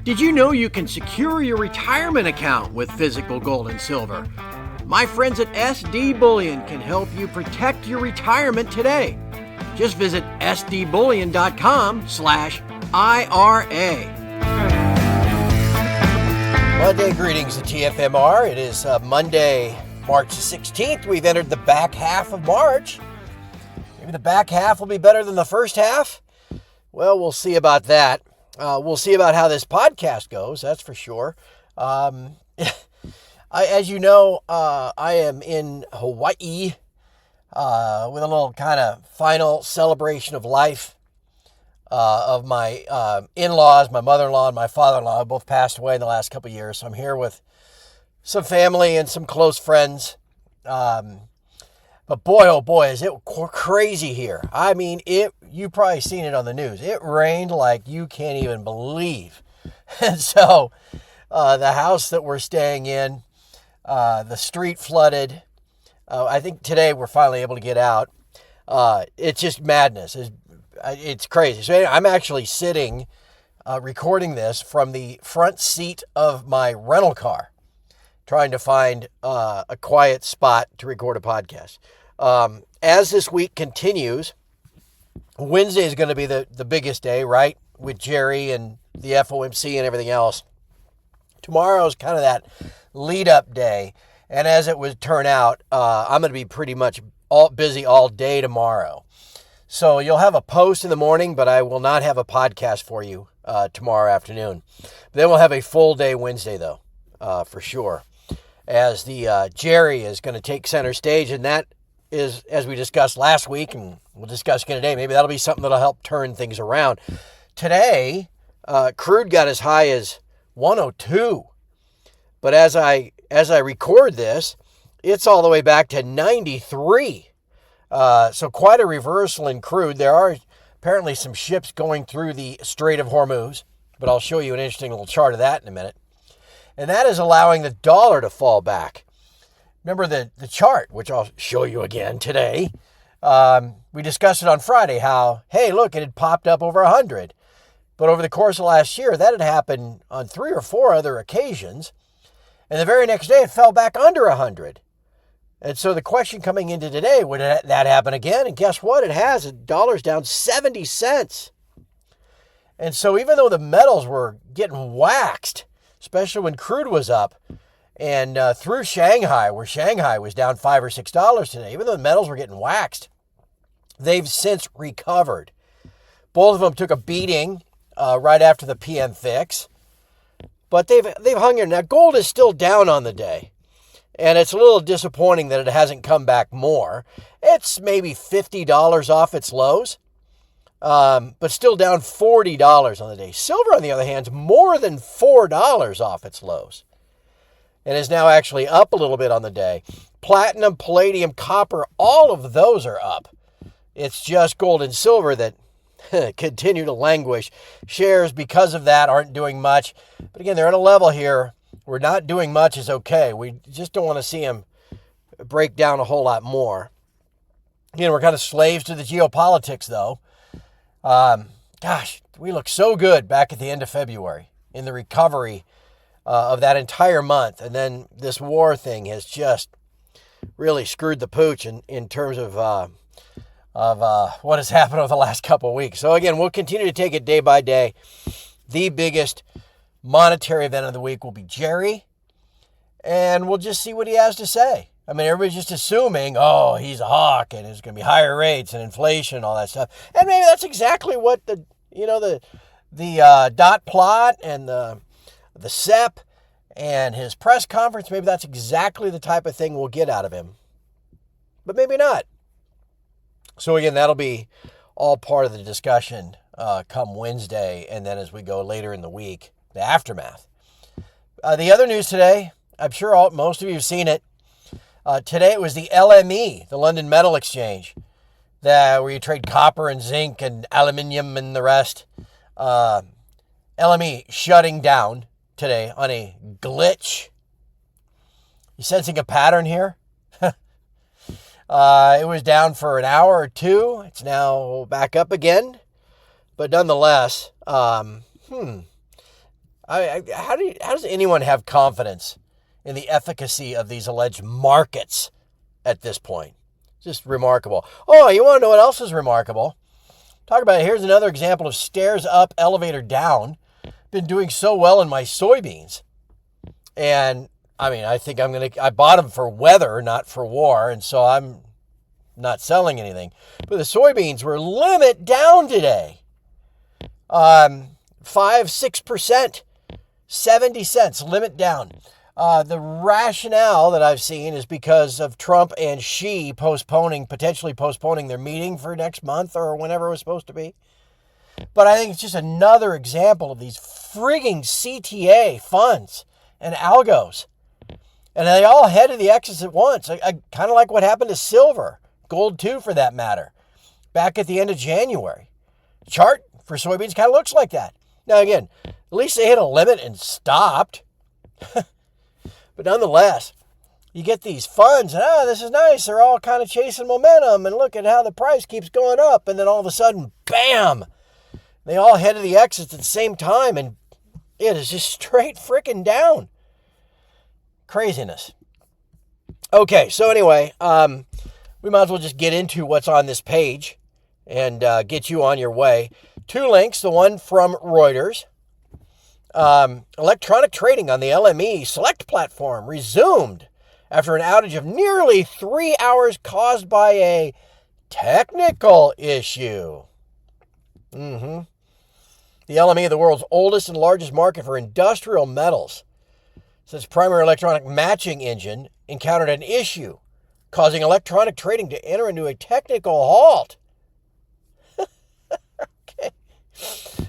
Did you know you can secure your retirement account with physical gold and silver? My friends at SD Bullion can help you protect your retirement today. Just visit sdbullion.com/IRA. Monday greetings to TFMR. It is Monday, March 16th. We've entered the back half of March. Maybe the back half will be better than the first half. Well, we'll see about that. We'll see about how this podcast goes, that's for sure. As you know, I am in Hawaii with a little kind of final celebration of life of my in-laws. My mother-in-law and my father-in-law both passed away in the last couple of years. So I'm here with some family and some close friends. But boy, oh boy, is it crazy here. I mean, you've probably seen it on the news. It rained like you can't even believe. And so the house that we're staying in, the street flooded. I think today we're finally able to get out. It's just madness. It's crazy. So anyway, I'm actually sitting, recording this from the front seat of my rental car, trying to find a quiet spot to record a podcast. As this week continues, Wednesday is going to be the biggest day, right? With Jerry and the FOMC and everything else. Tomorrow is kind of that lead-up day. And as it would turn out, I'm going to be pretty much busy all day tomorrow. So you'll have a post in the morning, but I will not have a podcast for you tomorrow afternoon. Then we'll have a full day Wednesday, though, for sure. As the Jerry is going to take center stage, and that is, as we discussed last week, and we'll discuss again today, maybe that'll be something that'll help turn things around. Today, crude got as high as 102, but as I record this, it's all the way back to 93. So quite a reversal in crude. There are apparently some ships going through the Strait of Hormuz, but I'll show you an interesting little chart of that in a minute. And that is allowing the dollar to fall back. Remember the chart, which I'll show you again today. We discussed it on Friday, how, hey, look, it had popped up over 100. But over the course of last year, that had happened on 3 or 4 other occasions. And the very next day, it fell back under 100. And so the question coming into today, would that happen again? And guess what? It has. The dollar's down 70 cents. And so even though the metals were getting waxed, especially when crude was up, and through Shanghai, where Shanghai was down $5 or $6 today, even though the metals were getting waxed, they've since recovered. Both of them took a beating right after the PM fix, but they've hung in. Now, gold is still down on the day, and it's a little disappointing that it hasn't come back more. It's maybe $50 off its lows, but still down $40 on the day. Silver, on the other hand, is more than $4 off its lows, and is now actually up a little bit on the day. Platinum, palladium, copper, all of those are up. It's just gold and silver that continue to languish. Shares, because of that, aren't doing much. But again, they're at a level here where not doing much is okay. We just don't want to see them break down a whole lot more. Again, we're kind of slaves to the geopolitics, though. Gosh, we look so good back at the end of February in the recovery of that entire month. And then this war thing has just really screwed the pooch in terms of what has happened over the last couple of weeks. So again, we'll continue to take it day by day. The biggest monetary event of the week will be Jerry, and we'll just see what he has to say. I mean, everybody's just assuming, oh, he's a hawk and there's going to be higher rates and inflation and all that stuff. And maybe that's exactly what the dot plot and the SEP and his press conference, maybe that's exactly the type of thing we'll get out of him. But maybe not. So again, that'll be all part of the discussion come Wednesday, and then as we go later in the week, the aftermath. The other news today, I'm sure most of you have seen it. Today it was the LME, the London Metal Exchange, where you trade copper and zinc and aluminium and the rest. LME shutting down today on a glitch. You sensing a pattern here? It was down for an hour or two. It's now back up again. But nonetheless, I How does anyone have confidence in the efficacy of these alleged markets at this point? Just remarkable. Oh, you want to know what else is remarkable? Talk about it. Here's another example of stairs up, elevator down. Been doing so well in my soybeans. And I think I bought them for weather, not for war. And so I'm not selling anything. But the soybeans were limit down today. 5-6%, 70 cents, limit down. The rationale that I've seen is because of Trump and Xi potentially postponing their meeting for next month or whenever it was supposed to be. But I think it's just another example of these frigging CTA funds and algos. And they all head to the exits at once. Kind of like what happened to silver, gold too for that matter, back at the end of January. The chart for soybeans kind of looks like that. Now again, at least they hit a limit and stopped. But nonetheless, you get these funds, and this is nice. They're all kind of chasing momentum, and look at how the price keeps going up. And then all of a sudden, bam, they all head to the exits at the same time, and it is just straight freaking down. Craziness. Okay, so anyway, we might as well just get into what's on this page and get you on your way. 2 links, the one from Reuters. Electronic trading on the LME Select platform resumed after an outage of nearly 3 hours caused by a technical issue. The LME, the world's oldest and largest market for industrial metals, says primary electronic matching engine encountered an issue, causing electronic trading to enter into a technical halt. Okay.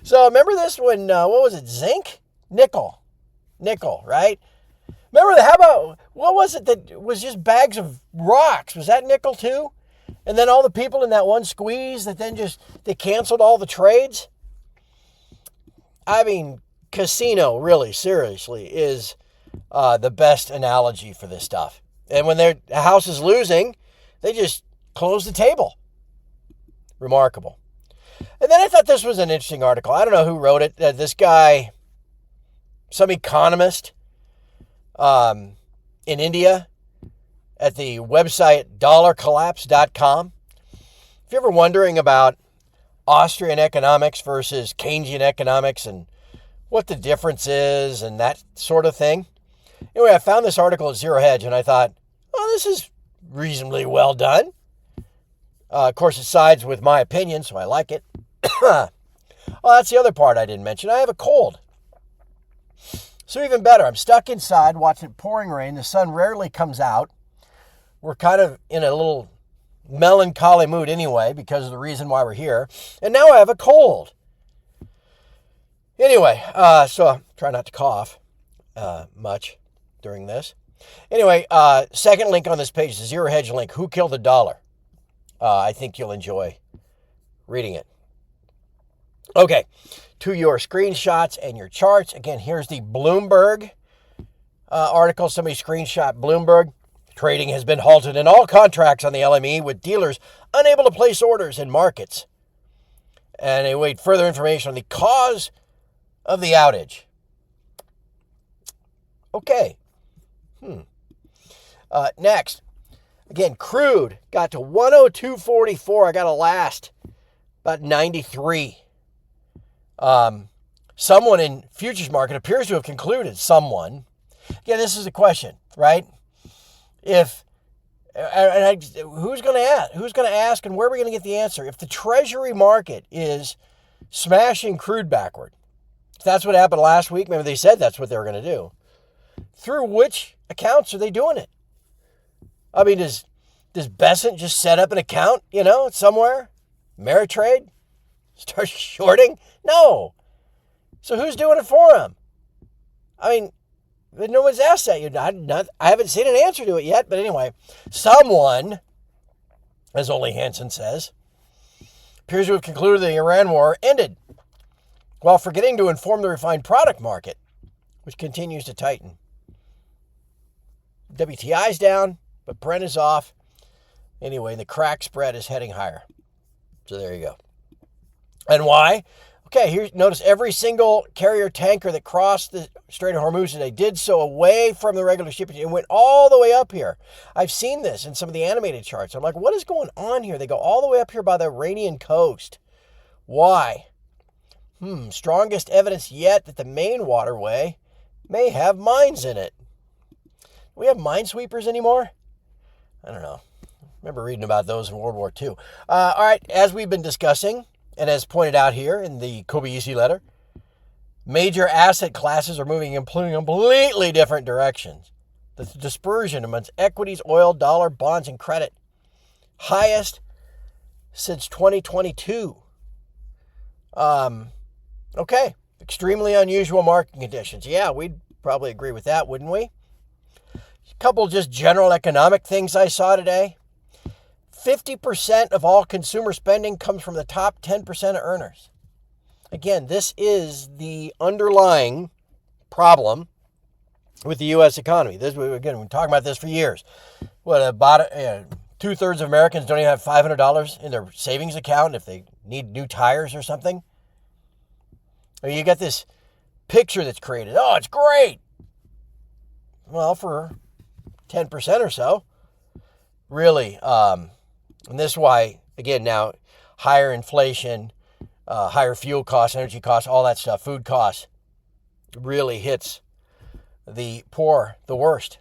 So remember this when, what was it, zinc? Nickel, right? Remember, what was it that was just bags of rocks? Was that nickel too? And then all the people in that one squeeze that then they canceled all the trades? Casino, really, seriously, is the best analogy for this stuff. And when their house is losing, they just close the table. Remarkable. And then I thought this was an interesting article. I don't know who wrote it. This guy, some economist in India at the website dollarcollapse.com. If you're ever wondering about Austrian economics versus Keynesian economics and what the difference is and that sort of thing. Anyway, I found this article at Zero Hedge and I thought, this is reasonably well done. Of course, it sides with my opinion, so I like it. Well, that's the other part I didn't mention. I have a cold. So even better, I'm stuck inside watching pouring rain. The sun rarely comes out. We're kind of in a little melancholy mood anyway because of the reason why we're here. And now I have a cold. Anyway, so try not to cough much during this. Anyway, second link on this page is the Zero Hedge link. Who killed the dollar? I think you'll enjoy reading it. Okay, to your screenshots and your charts. Again, here's the Bloomberg article. Somebody screenshot Bloomberg. Trading has been halted in all contracts on the LME with dealers unable to place orders in markets. And they await further information on the cause of the outage. Okay. Next. Again, crude got to 102.44. I got a last about 93. Someone in futures market appears to have concluded, someone. Again, this is a question, right? Who's going to ask? Who's going to ask and where are we going to get the answer? If the treasury market is smashing crude backward, if that's what happened last week, maybe they said that's what they were going to do. Through which accounts are they doing it? Does Besant just set up an account, somewhere? Ameritrade? Start shorting? No. So who's doing it for him? No one's asked that. I haven't seen an answer to it yet, but anyway, someone, as Ole Hansen says, appears to have concluded the Iran war ended, while forgetting to inform the refined product market, which continues to tighten. WTI's down, but Brent is off. Anyway, the crack spread is heading higher. So there you go. And why? Okay, here, notice every single carrier tanker that crossed the Strait of Hormuz today did so away from the regular shipping and went all the way up here. I've seen this in some of the animated charts. I'm like, what is going on here? They go all the way up here by the Iranian coast. Why? Strongest evidence yet that the main waterway may have mines in it. Do we have minesweepers anymore? I don't know. I remember reading about those in World War II. All right, as we've been discussing, and as pointed out here in the Kobayashi letter, major asset classes are moving in completely different directions. The dispersion amongst equities, oil, dollar, bonds, and credit. Highest since 2022. Okay, extremely unusual market conditions. Yeah, we'd probably agree with that, wouldn't we? A couple just general economic things I saw today. 50% of all consumer spending comes from the top 10% of earners. Again, this is the underlying problem with the U.S. economy. Again, we've been talking about this for years. About 2/3 of Americans don't even have $500 in their savings account if they need new tires or something. I mean, you got this picture that's created. Oh, it's great. Well, for 10% or so. Really, and this is why, again, now, higher inflation, higher fuel costs, energy costs, all that stuff, food costs, really hits the poor the worst.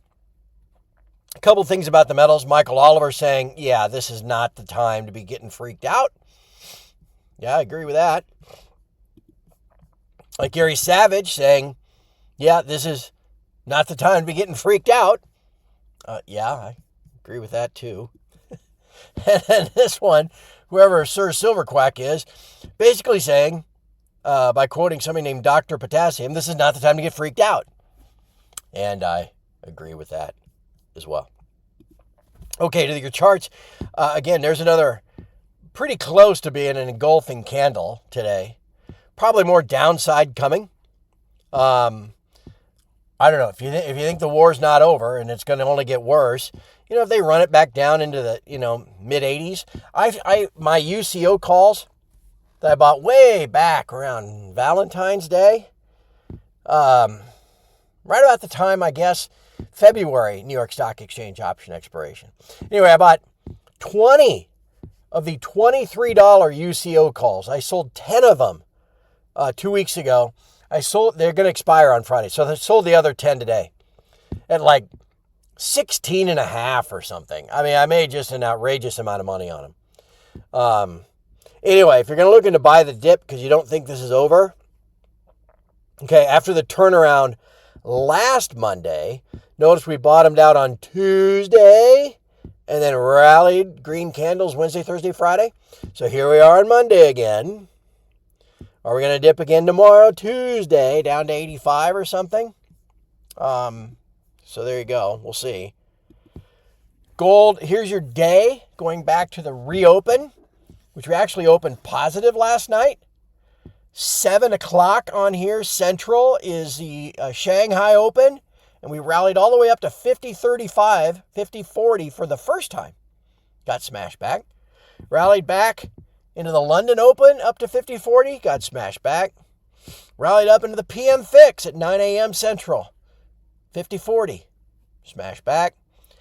A couple things about the metals. Michael Oliver saying, yeah, this is not the time to be getting freaked out. Yeah, I agree with that. Like Gary Savage saying, yeah, this is not the time to be getting freaked out. Yeah, I agree with that too. And then this one, whoever Sir Silverquack is, basically saying, by quoting somebody named Dr. Potassium, this is not the time to get freaked out. And I agree with that as well. Okay, to your charts. Again, there's another pretty close to being an engulfing candle today. Probably more downside coming. I don't know. If you think the war's not over and it's going to only get worse, if they run it back down into the, mid 80s, my UCO calls that I bought way back around Valentine's Day, right about the time, I guess, February, New York Stock Exchange option expiration. Anyway, I bought 20 of the $23 UCO calls. I sold 10 of them 2 weeks ago. They're going to expire on Friday. So I sold the other 10 today at like 16.5 or something. I mean, I made just an outrageous amount of money on them. Anyway, if you're going to look into buy the dip because you don't think this is over, okay, after the turnaround last Monday, notice we bottomed out on Tuesday and then rallied green candles Wednesday, Thursday, Friday. So here we are on Monday again. Are we going to dip again tomorrow, Tuesday, down to 85 or something? So there you go. We'll see. Gold, here's your day, going back to the reopen, which we actually opened positive last night. 7 o'clock on here, Central, is the Shanghai Open, and we rallied all the way up to 50.35, 50.40 for the first time. Got smashed back. Rallied back into the London Open up to 50.40, got smashed back. Rallied up into the PM Fix at 9 a.m. Central, 50.40, smashed back.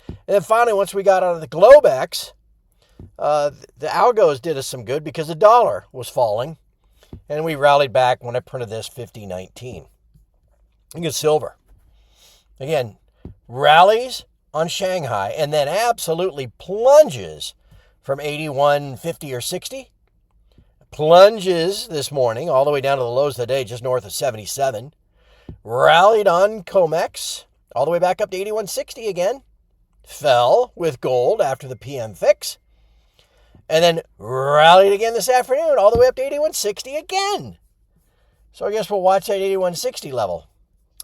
And then finally, once we got onto the Globex, the algos did us some good because the dollar was falling. And we rallied back when I printed this 50.19. Look at silver. Again, rallies on Shanghai and then absolutely plunges from 81.50 or 60. Plunges this morning all the way down to the lows of the day, just north of 77. Rallied on COMEX all the way back up to 81.60 again. Fell with gold after the PM fix. And then rallied again this afternoon all the way up to 81.60 again. So I guess we'll watch that 81.60 level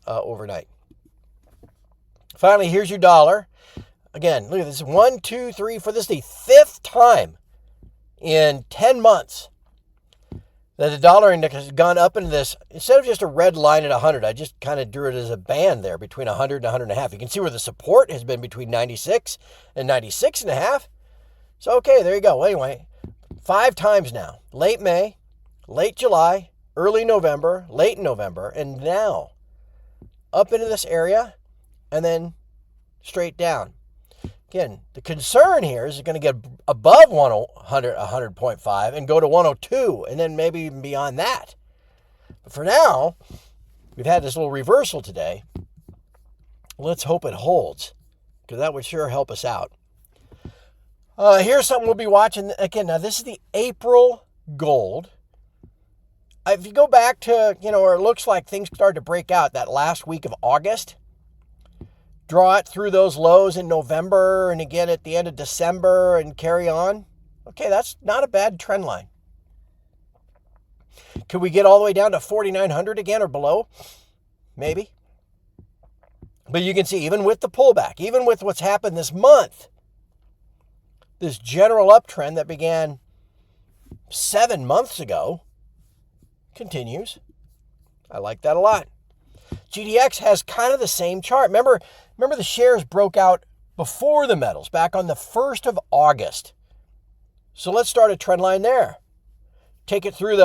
overnight. Finally, here's your dollar. Again, look at this. 1, 2, 3, 4. This is the 5th time in 10 months that the dollar index has gone up into this. Instead of just a red line at 100, I just kind of drew it as a band there between 100 and 100.5. You can see where the support has been between 96 and 96.5. So, okay, there you go. Anyway, 5 times now. Late May, late July, early November, late November, and now up into this area and then straight down. Again, the concern here is it's going to get above 100.5 and go to 102 and then maybe even beyond that. But for now, we've had this little reversal today. Let's hope it holds, because that would sure help us out. Here's something we'll be watching. Again, now this is the April gold. If you go back to, where it looks like things started to break out that last week of August, draw it through those lows in November and again at the end of December and carry on. Okay, that's not a bad trend line. Could we get all the way down to 4,900 again or below? Maybe. But you can see, even with the pullback, even with what's happened this month, this general uptrend that began 7 months ago continues. I like that a lot. GDX has kind of the same chart. Remember the shares broke out before the metals, back on the 1st of August. So let's start a trend line there. Take it through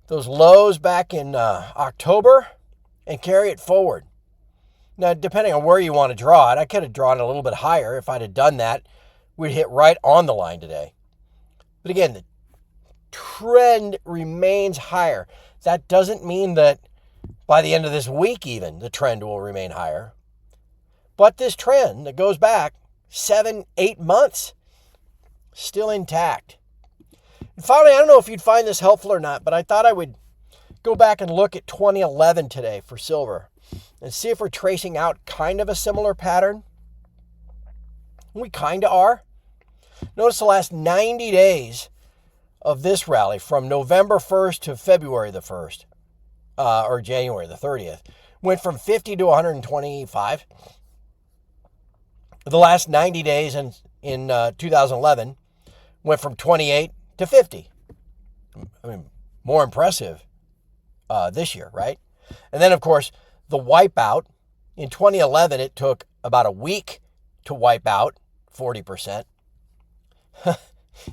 those lows back in October and carry it forward. Now, depending on where you want to draw it, I could have drawn it a little bit higher. If I'd have done that, we'd hit right on the line today. But again, the trend remains higher. That doesn't mean that by the end of this week even, the trend will remain higher. But this trend that goes back 7-8 months, still intact. And finally, I don't know if you'd find this helpful or not, but I thought I would go back and look at 2011 today for silver and see if we're tracing out kind of a similar pattern. We kind of are. Notice the last 90 days of this rally from November 1st to February the 1st, or January the 30th, went from 50 to 125. The last 90 days in 2011 went from 28 to 50. I mean, more impressive this year, right? And then, of course, the wipeout. In 2011, it took about a week to wipe out 40%.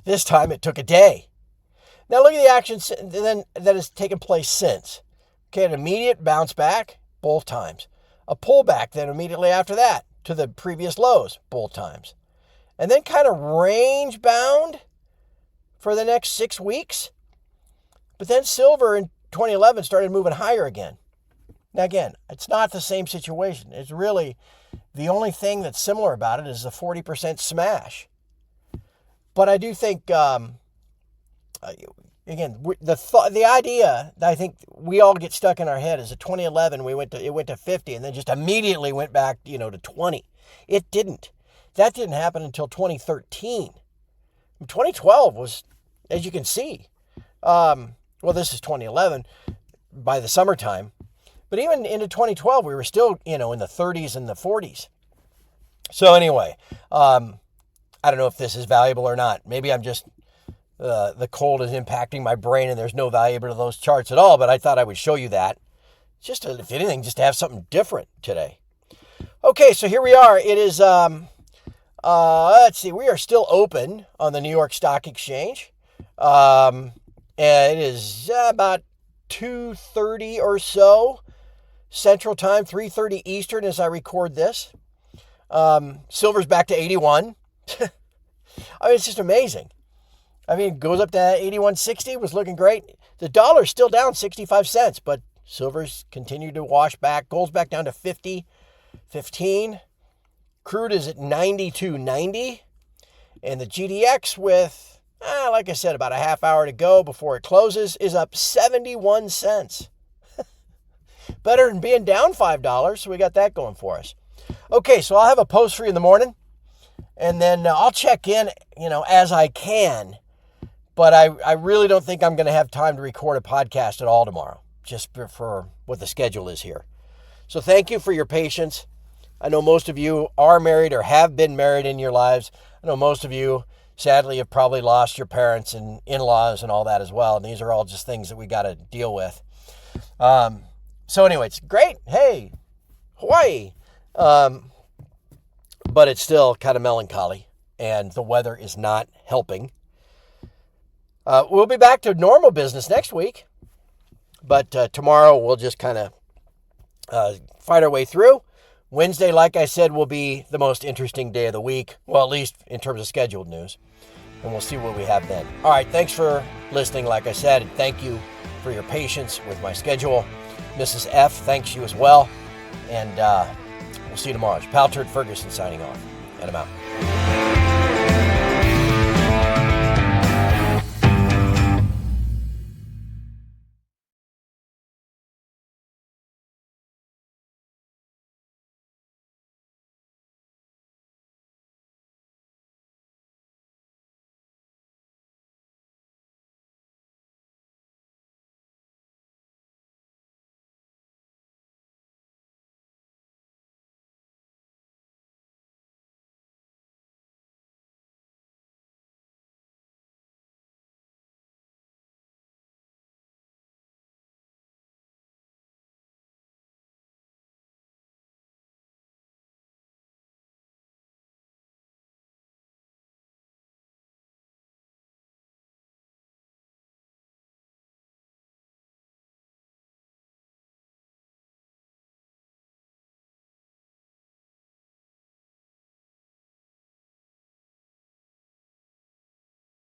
This time, it took a day. Now, look at the action that has taken place since. Okay, an immediate bounce back, both times. A pullback then immediately after that to the previous lows, both times. And then kind of range bound for the next 6 weeks. But then silver in 2011 started moving higher again. Now, again, it's not the same situation. It's really, the only thing that's similar about it is the 40% smash. But I do think, again, the idea that I think we all get stuck in our head is that 2011 it went to 50 and then just immediately went back, to 20. It didn't. That didn't happen until 2013. 2012 was, as you can see, this is 2011 by the summertime. But even into 2012, we were still, in the 30s and the 40s. So anyway, I don't know if this is valuable or not. Maybe I'm just, the cold is impacting my brain and there's no value to those charts at all. But I thought I would show you that. Just, if anything, just to have something different today. Okay, so here we are. It is, let's see, we are still open on the New York Stock Exchange. And it is about 2:30 or so Central Time, 3:30 Eastern as I record this. Silver's back to 81. I mean, it's just amazing. I mean, it goes up to 81.60, was looking great. The dollar's still down 65 cents, but silver's continued to wash back. Gold's back down to 50.15. Crude is at 92.90. And the GDX with, like I said, about a half hour to go before it closes, is up 71 cents. Better than being down $5, so we got that going for us. Okay, so I'll have a post for you in the morning, and then I'll check in, as I can. But I really don't think I'm going to have time to record a podcast at all tomorrow, just for what the schedule is here. So thank you for your patience. I know most of you are married or have been married in your lives. I know most of you, sadly, have probably lost your parents and in-laws and all that as well. And these are all just things that we got to deal with. So anyway, it's great. Hey, Hawaii. But it's still kind of melancholy, and the weather is not helping. We'll be back to normal business next week. But tomorrow we'll just kind of fight our way through. Wednesday, like I said, will be the most interesting day of the week. Well, at least in terms of scheduled news. And we'll see what we have then. All right, thanks for listening, like I said, and thank you for your patience with my schedule. Mrs. F, thanks you as well. And we'll see you tomorrow. It's Pal Turd Ferguson signing off. And I'm out.